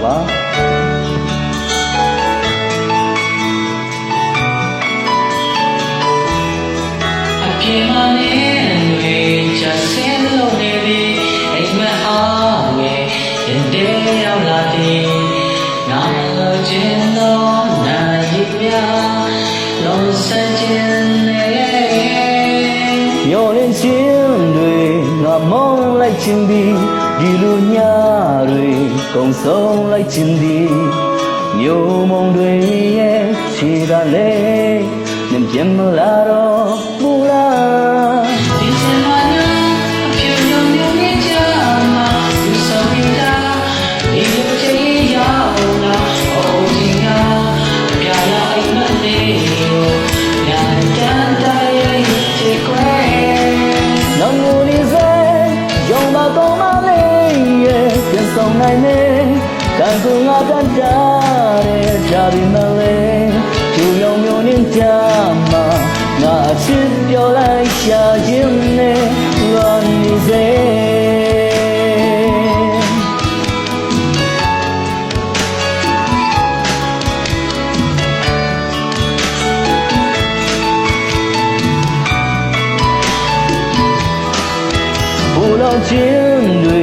ပါအပြေမနဲ့တွေချဆင်းလို့နေပြီအိမ်မအားငယ်ရင်တဲရောက်လာသည်နာမလို့ခြင်းတော့နာရီပြလုံးစခြင်းနဲ့မျောလင်းခြင်းတွေငါမောင်းလိုက်ခြင်းသည်ဒီလိုညတွေကုန်ဆုံးလိုက်ခြင်းသည်မျိုးမုံတွေရဲ့ခြေကလည်းနင်ပြန်မလာတော့ဘူးလားဒီစမနာအဖြူလုံးမျိုးနဲ့ကြမှာသူဆောင်နေတာဒီလိုချေရောက်လာအိုဒီကပြာလာအိမ်မလေးညာတန်တိုင်းချေခွဲနောင်ငိုနေစေယုံပါတော့မလေးရဲ့ပြန်ဆောင်နိုင်နေကံကူငါတန်တာတဲ့ဒါဒီမလေးကျူယုံမျိုးနဲ့ကြမှာငါချစ်ပြောလိုက်ရှာခြင်းနဲ့လွန်နေစေဘူလောခြင်းတွေ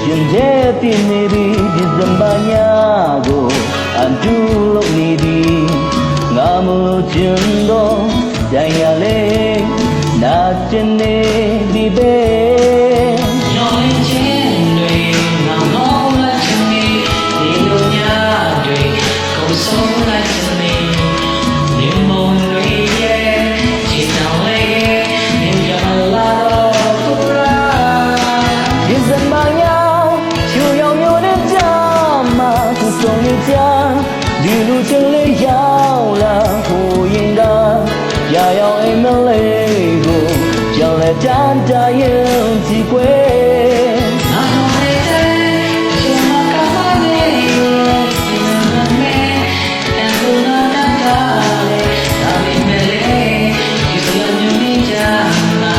ရင်ထဲပြင်းနေပြီဒီစံပါညာကိုအန်တူလို့နေသည်ငါမလို့ခြင်းတော့တိုင်းရလေနာကျင်နေဒီပဲညောင်းခြင်းတွေငါမောင်းလိုက်ခြင်းဒီလိုညတွေကုန်ဆုံးလိုက်ခြင်းနေမုံတွေရဲ့ချစ်တော်လေးနေကြလာတော့ဖူရာဒီစံမညာချူရောင်မျိုးနဲ့ကြမှာသူဆုံးနေကြဒီလူချင်းလေးရောက်လာဟိုရင်ကရရောက်အိမ်မလေးကိုကြောင်လက်တန်းတရင်ကြည့်ကွယ်ငါတို့ရဲ့ချင်မကပါလေဒီလိုနဲ့တန်ဖိုးနာတာလေဒါပေမဲ့လေဒီလိုမျိုးနေကြမှာ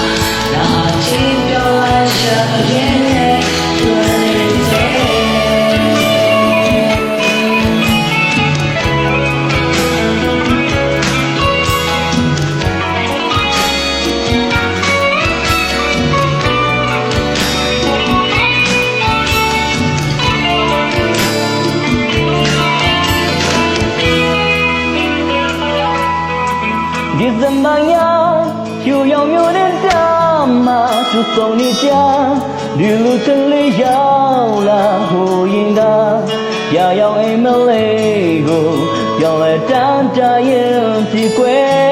လာချစ်ပြောရရှာရဲ့လွယ်နေစေဒီစမညာဖြူရောင်မျိုးနဲ့တာမှာသူဆုံးနေကြဒီလူချင်းလေးရောက်လာဟိုရင်ကရရောက်အိမ်မလေးကိုပြောင်းလဲတန်းတရင်ကြည့်ကွယ်